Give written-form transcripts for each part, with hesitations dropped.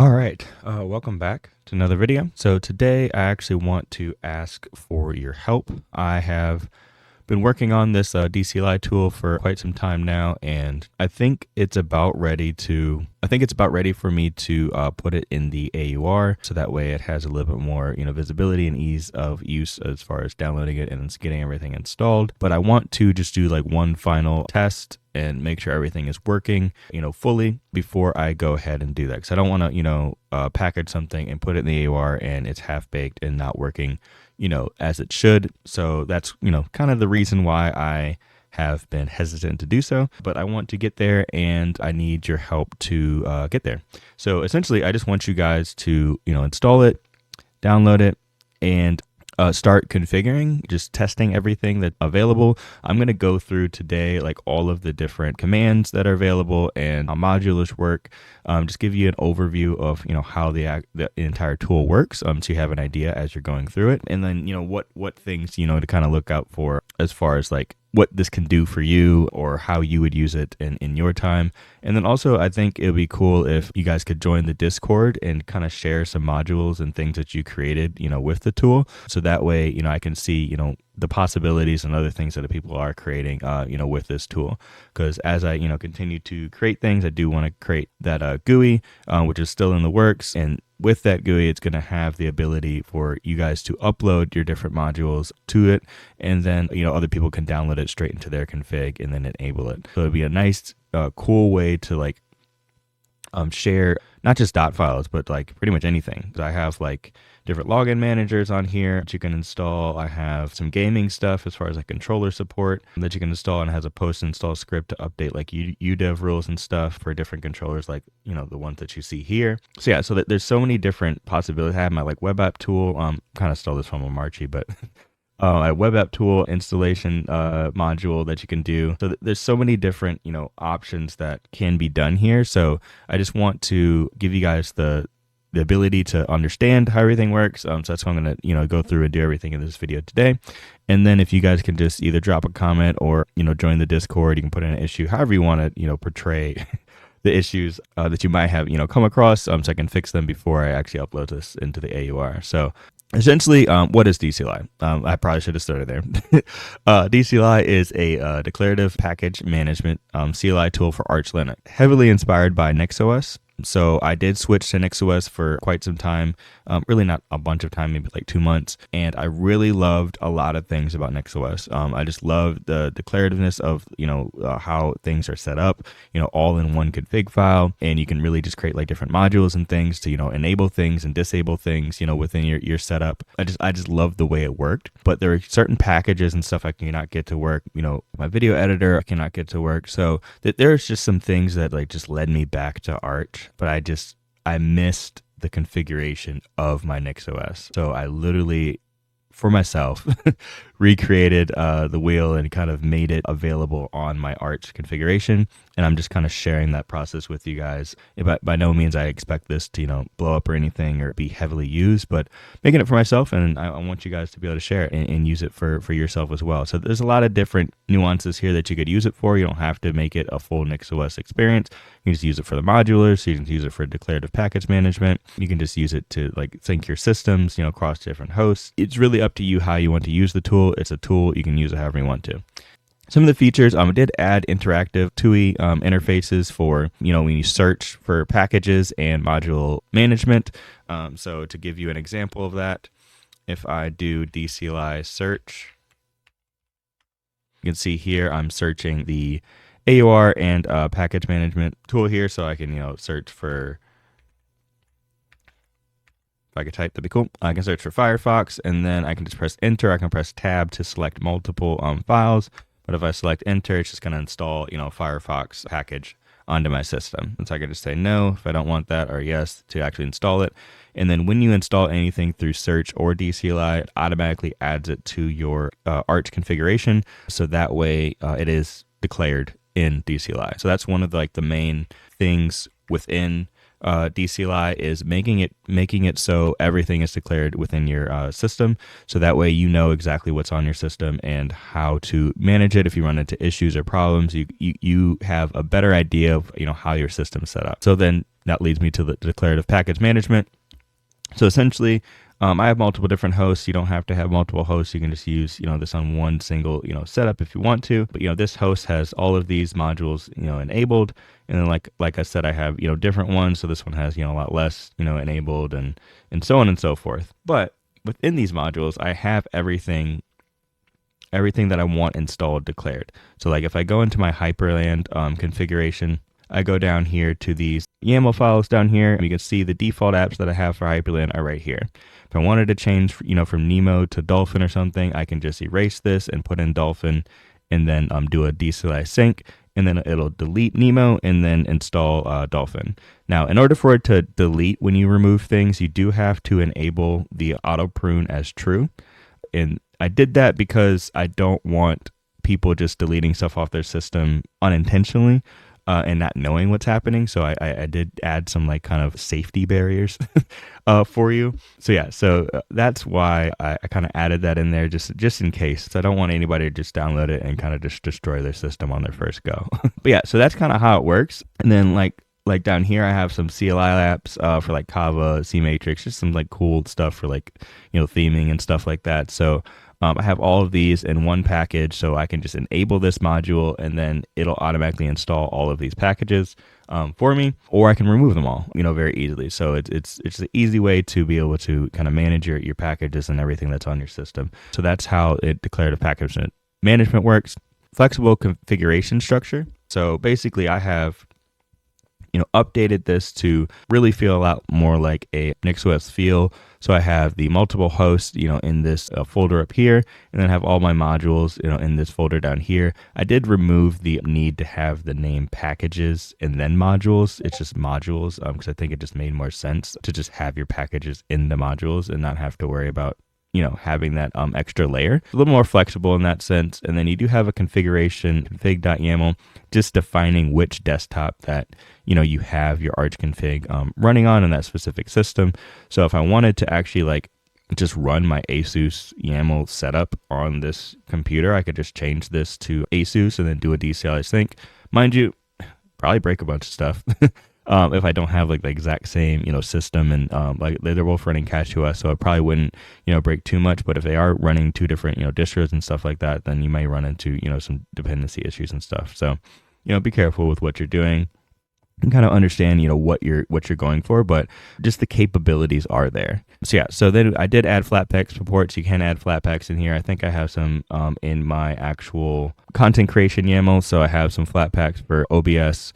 All right, welcome back to another video. So today I actually want to ask for your help. I have been working on this DCLI tool for quite some time now, and I think it's about ready for me to put it in the AUR, so that way it has a little bit more, visibility and ease of use as far as downloading it and getting everything installed. But I want to just do like one final test and make sure everything is working, fully before I go ahead and do that. Because I don't want to, package something and put it in the AUR and it's half baked and not working, as it should. So that's, kind of the reason why I have been hesitant to do so. But I want to get there and I need your help to get there. So essentially, I just want you guys to, install it, download it, and start configuring, just testing everything that's available. I'm going to go through today like all of the different commands that are available and how modulars work. Just give you an overview of how the entire tool works, so you have an idea as you're going through it, and then what things to kind of look out for as far as like what this can do for you or how you would use it in your time. And then also I think it would be cool if you guys could join the Discord and kind of share some modules and things that you created, with the tool. So that way, I can see, the possibilities and other things that people are creating, with this tool. Because as I, continue to create things, I do want to create that GUI, which is still in the works. And with that GUI, it's going to have the ability for you guys to upload your different modules to it. And then, other people can download it straight into their config and then enable it. So it'd be a nice, cool way to like share not just dot files, but like pretty much anything. I have like different login managers on here that you can install. I have some gaming stuff as far as like controller support that you can install, and has a post install script to update like UDEV rules and stuff for different controllers, like the ones that you see here. So yeah, so that there's so many different possibilities. I have my like web app tool. Kind of stole this from a Marchi, but a web app tool installation module that you can do. So there's so many different, options that can be done here. So I just want to give you guys the ability to understand how everything works. So that's why I'm going to, go through and do everything in this video today. And then if you guys can just either drop a comment or, join the Discord, you can put in an issue, however you want to, portray the issues that you might have, come across, so I can fix them before I actually upload this into the AUR. So essentially, what is DCLI? I probably should have started there. DCLI is a declarative package management CLI tool for Arch Linux, heavily inspired by NixOS. So I did switch to NixOS for quite some time, really not a bunch of time, maybe like 2 months. And I really loved a lot of things about NixOS. I just loved the declarativeness of, how things are set up, all in one config file. And you can really just create like different modules and things to, enable things and disable things, within your setup. I just loved the way it worked. But there are certain packages and stuff I cannot get to work. My video editor I cannot get to work. So there's just some things that like just led me back to Arch. But I missed the configuration of my NixOS. So I literally, for myself, recreated the wheel and kind of made it available on my Arch configuration. And I'm just kind of sharing that process with you guys. By no means I expect this to, blow up or anything or be heavily used, but making it for myself. And I want you guys to be able to share it and use it for yourself as well. So there's a lot of different nuances here that you could use it for. You don't have to make it a full NixOS experience. You can just use it for the modulars. So you can use it for declarative package management. You can just use it to like sync your systems, across different hosts. It's really up to you how you want to use the tool. It's a tool. You can use it however you want to. Some of the features, I did add interactive TUI interfaces for, when you search for packages and module management. So to give you an example of that, if I do DCLI search, you can see here I'm searching the AUR and package management tool here. So I can, search for, if I could type, that'd be cool. I can search for Firefox, and then I can just press enter. I can press tab to select multiple files. But if I select enter, it's just going to install, Firefox package onto my system. And so I can just say no if I don't want that, or yes to actually install it. And then when you install anything through search or DCLI, it automatically adds it to your Arch configuration. So that way it is declared in DCLI. So that's one of the main things within DCLI is making it so everything is declared within your system. So that way you know exactly what's on your system and how to manage it. If you run into issues or problems, you have a better idea of how your system is set up. So then that leads me to the declarative package management. So essentially, I have multiple different hosts. You don't have to have multiple hosts. You can just use, this on one single, setup if you want to. But, this host has all of these modules, enabled. And then like I said, I have, different ones. So this one has, a lot less, enabled and so on and so forth. But within these modules, I have everything that I want installed declared. So like if I go into my Hyprland nconfiguration, I go down here to these YAML files down here, and you can see the default apps that I have for Hyprland are right here. If I wanted to change, from Nemo to Dolphin or something, I can just erase this and put in Dolphin, and then do a DCLI sync, and then it'll delete Nemo and then install Dolphin. Now, in order for it to delete when you remove things, you do have to enable the auto prune as true. And I did that because I don't want people just deleting stuff off their system unintentionally. And not knowing what's happening. So I did add some kind of safety barriers for you. So yeah, that's why I kind of added that in there just in case. So I don't want anybody to just download it and kind of just destroy their system on their first go. But yeah, so that's kind of how it works. And then like down here, I have some CLI apps for Kava, CMatrix, just some cool stuff for theming and stuff like that. So I have all of these in one package, so I can just enable this module and then it'll automatically install all of these packages for me, or I can remove them all, very easily. So it's an easy way to be able to kind of manage your packages and everything that's on your system. So that's how declarative package management works. Flexible configuration structure. So basically I have updated this to really feel a lot more like a NixOS feel. So I have the multiple hosts, in this folder up here, and then have all my modules, in this folder down here. I did remove the need to have the name packages and then modules. It's just modules, because I think it just made more sense to just have your packages in the modules and not have to worry about having that extra layer. A little more flexible in that sense. And then you do have a configuration, config.yaml, just defining which desktop that you have your Arch config running on in that specific system. So if I wanted to actually just run my ASUS YAML setup on this computer, I could just change this to ASUS and then do a DCLI sync. Mind you, probably break a bunch of stuff. If I don't have the exact same system, and they're both running CacheOS, so it probably wouldn't break too much. But if they are running two different distros and stuff like that, then you may run into some dependency issues and stuff. So be careful with what you're doing and kind of understand what you're going for, but just the capabilities are there. So yeah, so then I did add Flatpak support, so you can add Flatpaks in here. I think I have some in my actual content creation YAML, so I have some Flatpaks for OBS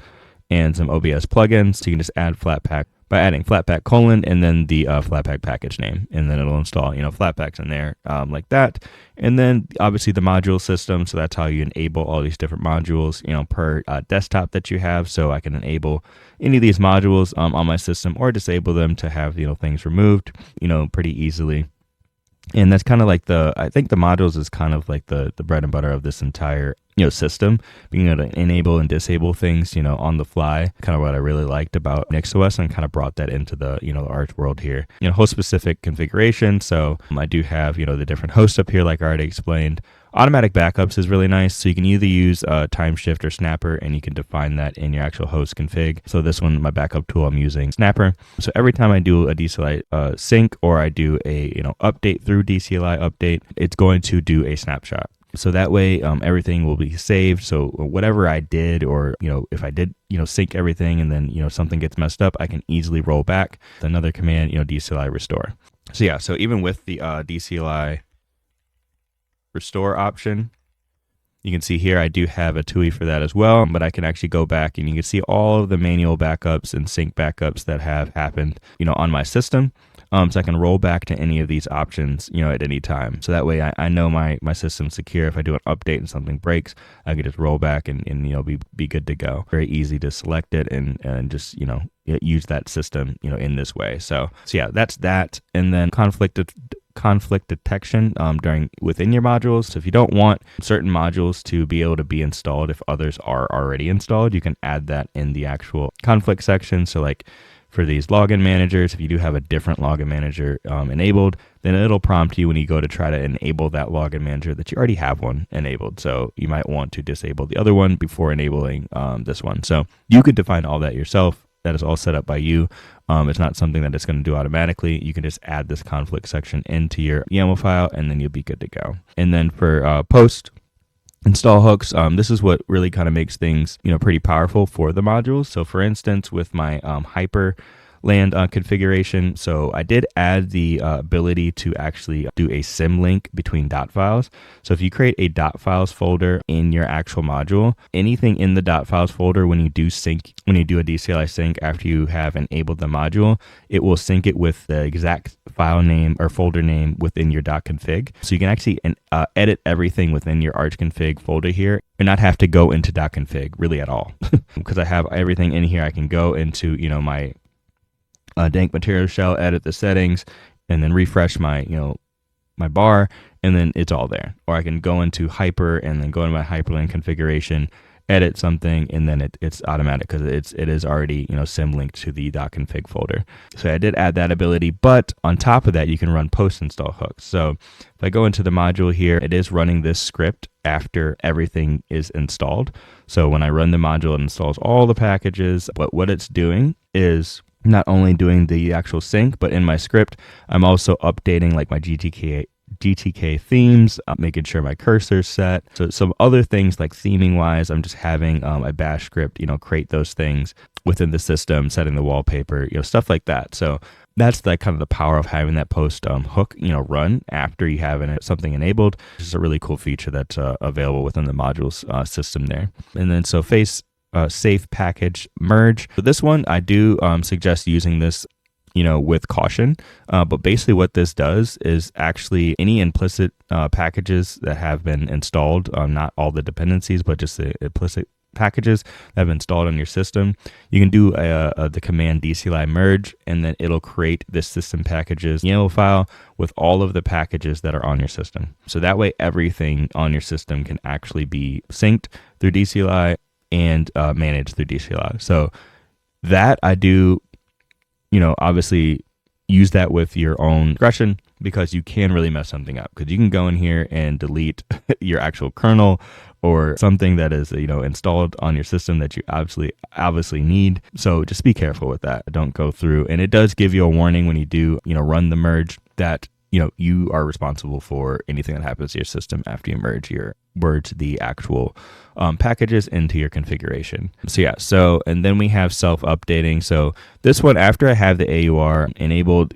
and some OBS plugins. So you can just add Flatpak by adding Flatpak : and then the Flatpak package name, and then it'll install Flatpaks in there like that. And then obviously the module system, so that's how you enable all these different modules per desktop that you have. So I can enable any of these modules on my system, or disable them to have things removed pretty easily. And that's kind of I think the modules is kind of the bread and butter of this entire system, being able to enable and disable things on the fly. Kind of what I really liked about NixOS, and kind of brought that into the the Arch world here. Host specific configuration. So I do have the different hosts up here, like I already explained. Automatic backups is really nice. So you can either use Timeshift or Snapper, and you can define that in your actual host config. So this one, my backup tool, I'm using Snapper. So every time I do a DCLI sync, or I do a update through DCLI update, it's going to do a snapshot. So that way everything will be saved. So whatever I did, or if I did sync everything and then something gets messed up, I can easily roll back with another command, DCLI restore. So yeah, so even with the DCLI restore option, you can see here I do have a TUI for that as well, but I can actually go back and you can see all of the manual backups and sync backups that have happened on my system. So I can roll back to any of these options at any time. So that way I know my system's secure. If I do an update and something breaks, I can just roll back and be good to go. Very easy to select it and just use that system in this way. So yeah, that's that. And then conflict detection within your modules. So if you don't want certain modules to be able to be installed if others are already installed, you can add that in the actual conflict section. So for these login managers. If you do have a different login manager enabled, then it'll prompt you when you go to try to enable that login manager that you already have one enabled. So you might want to disable the other one before enabling this one. So you could define all that yourself. That is all set up by you. It's not something that it's going to do automatically. You can just add this conflict section into your YAML file, and then you'll be good to go. And then for post install hooks, this is what really kind of makes things, pretty powerful for the modules. So for instance, with my Hyprland configuration, so I did add the ability to actually do a symlink between dot files. So if you create a dot files folder in your actual module, anything in the dot files folder, when you do a DCLI sync after you have enabled the module, it will sync it with the exact file name or folder name within your .config. So you can actually edit everything within your archconfig folder here and not have to go into .config really at all. Because I have everything in here, I can go into, my dank material shell, edit the settings, and then refresh my, my bar, and then it's all there. Or I can go into Hyper and then go into my Hyprland configuration, edit something, and then it's automatic because it is already, symlinked to the .config folder. So I did add that ability, but on top of that, you can run post install hooks. So if I go into the module here, it is running this script after everything is installed. So when I run the module, it installs all the packages, but what it's doing is not only doing the actual sync, but in my script, I'm also updating like my GTK themes, making sure my cursor's set. So some other things like theming wise, I'm just having a bash script, create those things within the system, setting the wallpaper, stuff like that. So that's like kind of the power of having that post hook, run after you have something enabled. It's just a really cool feature that's available within the modules system there. And then so safe package merge. For this one, I do suggest using this, with caution. But basically what this does is actually any implicit packages that have been installed, not all the dependencies, but just the implicit packages that have been installed on your system, you can do the command DCLI merge, and then it'll create this system packages YAML file with all of the packages that are on your system. So that way everything on your system can actually be synced through DCLI and managed through DCLI. So that I do, obviously use that with your own discretion, because you can really mess something up, because you can go in here and delete your actual kernel or something that is, installed on your system that you obviously need. So just be careful with that. Don't go through. And it does give you a warning when you do, run the merge that, you are responsible for anything that happens to your system after you merge the actual packages into your configuration. So yeah, and then we have self-updating. So this one, after I have the AUR enabled,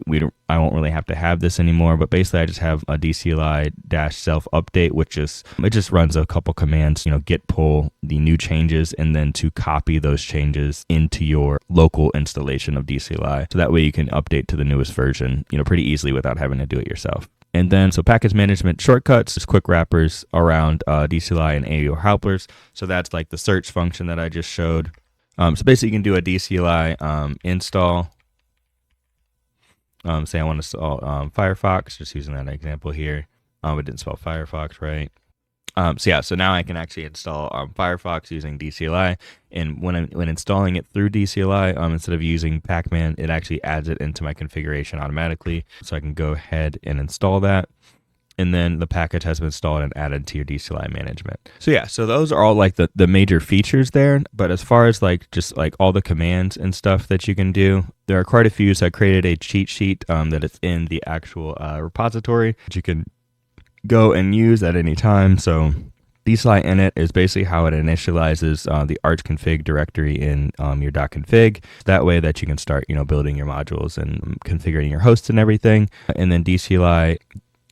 I won't really have to have this anymore, but basically I just have a DCLI-self-update, which it just runs a couple commands, git pull the new changes, and then to copy those changes into your local installation of DCLI. So that way you can update to the newest version, pretty easily without having to do it yourself. And then, so package management shortcuts, just quick wrappers around DCLI and AUR helpers. So that's like the search function that I just showed. So basically you can do a DCLI install. Say I want to install Firefox, just using that example here. It didn't spell Firefox right. So now I can actually install Firefox using DCLI, and when installing it through DCLI, instead of using Pacman, it actually adds it into my configuration automatically. So I can go ahead and install that, and then the package has been installed and added to your DCLI management. So yeah, so those are all like the major features there. But as far as just all the commands and stuff that you can do, there are quite a few. So I created a cheat sheet that is in the actual repository that you can go and use at any time. So DCLI init is basically how it initializes the archconfig directory in your .config. That way that you can start, building your modules and configuring your hosts and everything. And then DCLI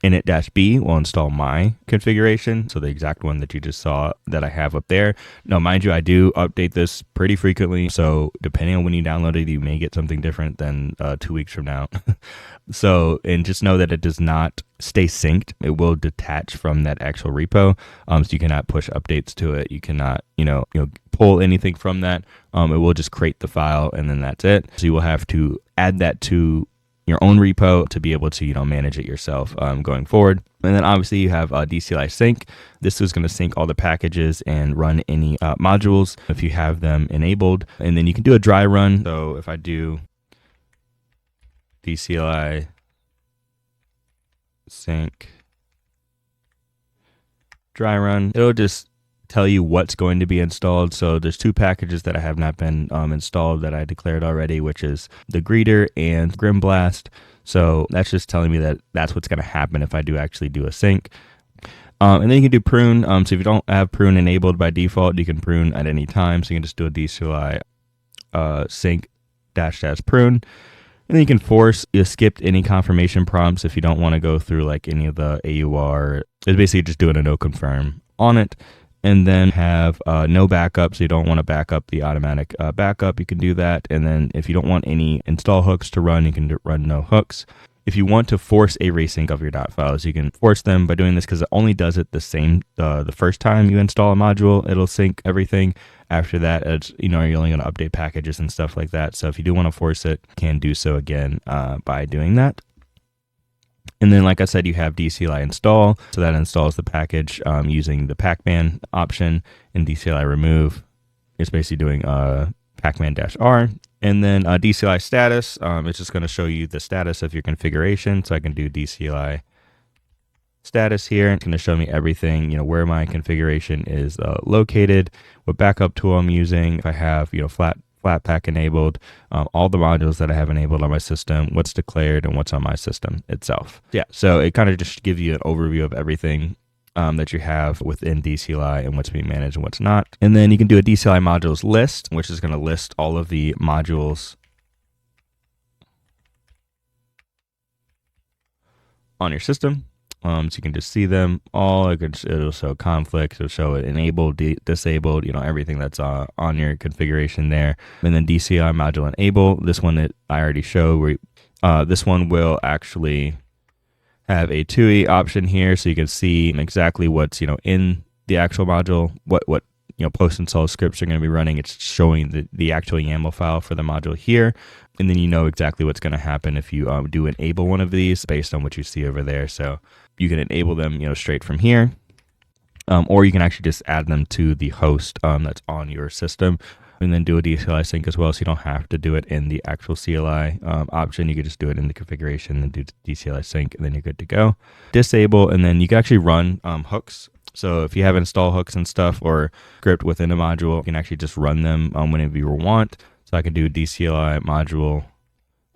init-b will install my configuration, so the exact one that you just saw that I have up there. Now, mind you, I do update this pretty frequently, so depending on when you download it, you may get something different than 2 weeks from now. So, and just know that it does not stay synced. It will detach from that actual repo, so you cannot push updates to it. You cannot, pull anything from that. It will just create the file, and then that's it. So you will have to add that to your own repo to be able to manage it yourself going forward. And then obviously you have DCLI sync. This is going to sync all the packages and run any modules if you have them enabled. And then you can do a dry run. So if I do DCLI sync dry run. It'll just tell you what's going to be installed. So there's two packages that I have not been installed that I declared already, which is the Greeter and Grimblast. So that's just telling me that that's what's going to happen if I do actually do a sync. And then you can do prune. So if you don't have prune enabled by default, you can prune at any time. So you can just do a DCLI sync -- prune. And then you can force, you skip any confirmation prompts if you don't want to go through like any of the AUR. It's basically just doing a no confirm on it. And then have no backup, so you don't want to back up the automatic backup. You can do that. And then if you don't want any install hooks to run, you can run no hooks. If you want to force a resync of your .files, you can force them by doing this because it only does it the same the first time you install a module. It'll sync everything. After that, it's, you're only going to update packages and stuff like that. So if you do want to force it, you can do so again by doing that. And then, like I said, you have DCLI install. So that installs the package using the pacman option, and DCLI remove. It's basically doing pacman-r. And then DCLI status, it's just going to show you the status of your configuration. So I can do DCLI status here. It's going to show me everything, where my configuration is located, what backup tool I'm using, if I have, Flatpak enabled, all the modules that I have enabled on my system, what's declared, and what's on my system itself. Yeah, so it kind of just gives you an overview of everything that you have within DCLI and what's being managed and what's not. And then you can do a DCLI modules list, which is going to list all of the modules on your system. So you can just see them all. It'll show conflicts, it'll show it enabled, disabled, everything that's on your configuration there. And then DCLI module enable, this one that I already showed, this one will actually have a TUI option here, so you can see exactly what's in the actual module, what post-install scripts are going to be running. It's showing the actual YAML file for the module here, and then exactly what's going to happen if you do enable one of these based on what you see over there. So you can enable them straight from here, or you can actually just add them to the host that's on your system, and then do a DCLI sync as well, so you don't have to do it in the actual CLI option. You could just do it in the configuration and do DCLI sync, and then you're good to go. Disable, and then you can actually run hooks. So if you have install hooks and stuff or script within a module, you can actually just run them whenever you want. So I can do DCLI module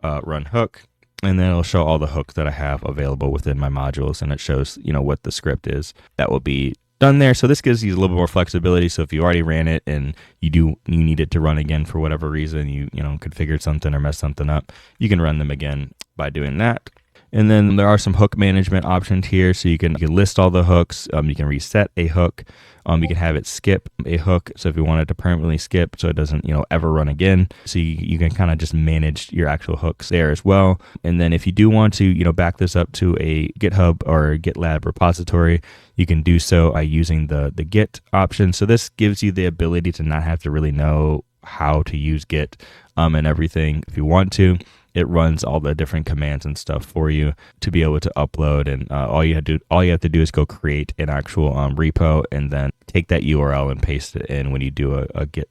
run hook, and then it'll show all the hooks that I have available within my modules, and it shows what the script is that will be done there. So this gives you a little bit more flexibility. So if you already ran it and you need it to run again for whatever reason, you configured something or messed something up, you can run them again by doing that. And then there are some hook management options here. So you can list all the hooks. You can reset a hook. You can have it skip a hook. So if you want it to permanently skip so it doesn't, ever run again. So you can kind of just manage your actual hooks there as well. And then if you do want to, back this up to a GitHub or GitLab repository, you can do so by using the Git option. So this gives you the ability to not have to really know how to use Git and everything. If you want to, it runs all the different commands and stuff for you to be able to upload, and all you have to do is go create an actual repo and then take that URL and paste it in when you do a Git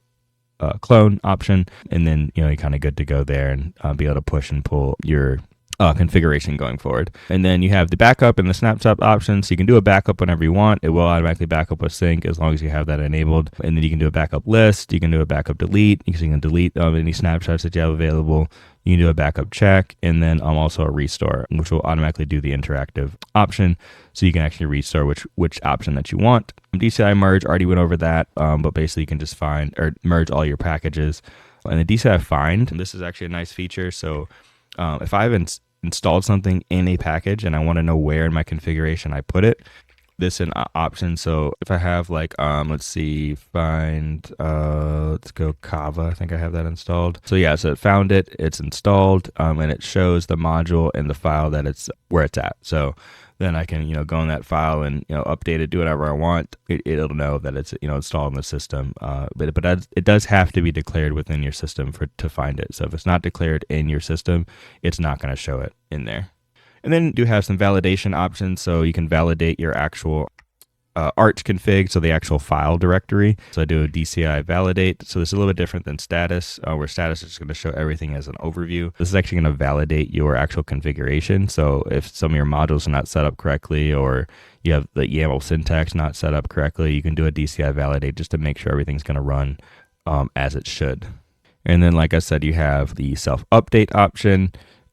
clone option, and then you're kind of good to go there and be able to push and pull your configuration going forward. And then you have the backup and the snapshot options. So you can do a backup whenever you want. It will automatically back up a sync as long as you have that enabled. And then you can do a backup list. You can do a backup delete. You can delete any snapshots that you have available. You can do a backup check, and then also a restore, which will automatically do the interactive option. So you can actually restore which option that you want. DCLI merge, already went over that, but basically you can just find or merge all your packages. And the DCLI find, this is actually a nice feature. So if I haven't installed something in a package and I want to know where in my configuration I put it, this is an option. So if I have let's see, find, let's go Kava. I think I have that installed. So yeah, so it found it, it's installed, and it shows the module and the file that it's where it's at. So then I can, go in that file and, update it, do whatever I want. It'll know that it's, installed in the system. But it does have to be declared within your system to find it. So if it's not declared in your system, it's not going to show it in there. And then you do have some validation options. So you can validate your actual arch config, so the actual file directory. So I do a DCLI validate. So this is a little bit different than status, where status is just going to show everything as an overview. This is actually going to validate your actual configuration. So if some of your modules are not set up correctly, or you have the YAML syntax not set up correctly, you can do a DCLI validate just to make sure everything's going to run as it should. And then, like I said, you have the self-update option,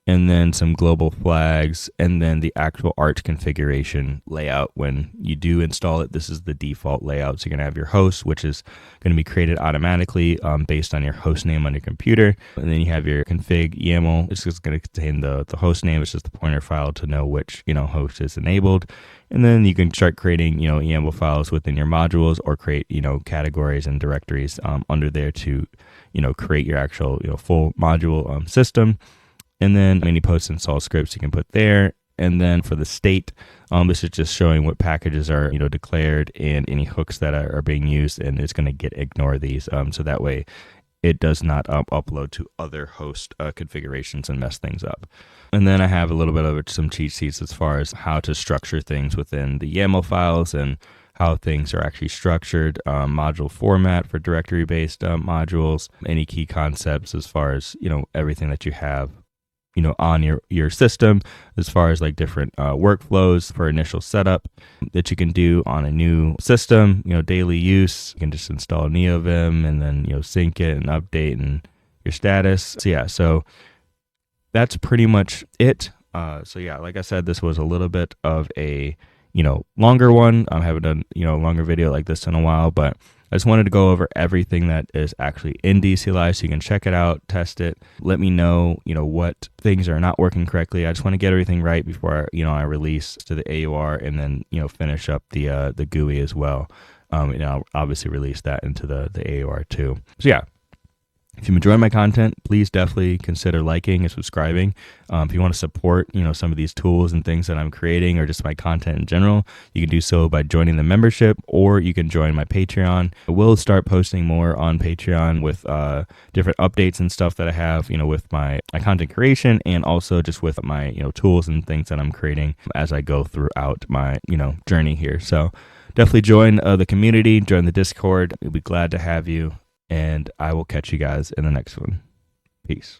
and then some global flags, and then the actual Arch configuration layout. When you do install it, this is the default layout. So you're going to have your host, which is going to be created automatically based on your host name on your computer. And then you have your config YAML. It's just going to contain the host name. It's just the pointer file to know which host is enabled. And then you can start creating YAML files within your modules, or create categories and directories under there to create your actual full module system. And then any post-install scripts you can put there. And then for the state, this is just showing what packages are declared and any hooks that are being used, and it's going to ignore these, so that way it does not upload to other host configurations and mess things up. And then I have a little bit of some cheat sheets as far as how to structure things within the YAML files and how things are actually structured, module format for directory-based modules, any key concepts as far as everything that you have on your system, as far as like different workflows for initial setup that you can do on a new system, daily use. You can just install NeoVim and then sync it and update and your status. So yeah, so that's pretty much it. So yeah, like I said, this was a little bit of a longer one. I haven't done a longer video like this in a while, but I just wanted to go over everything that is actually in DCLI, so you can check it out, test it. Let me know, what things are not working correctly. I just want to get everything right before I release to the AUR, and then finish up the GUI as well. And I'll obviously release that into the AUR too. So yeah. If you enjoy my content, please definitely consider liking and subscribing. If you want to support, some of these tools and things that I'm creating, or just my content in general, you can do so by joining the membership, or you can join my Patreon. I will start posting more on Patreon with different updates and stuff that I have, with my content creation, and also just with my, tools and things that I'm creating as I go throughout my, journey here. So definitely join the community, join the Discord. We'll be glad to have you. And I will catch you guys in the next one. Peace.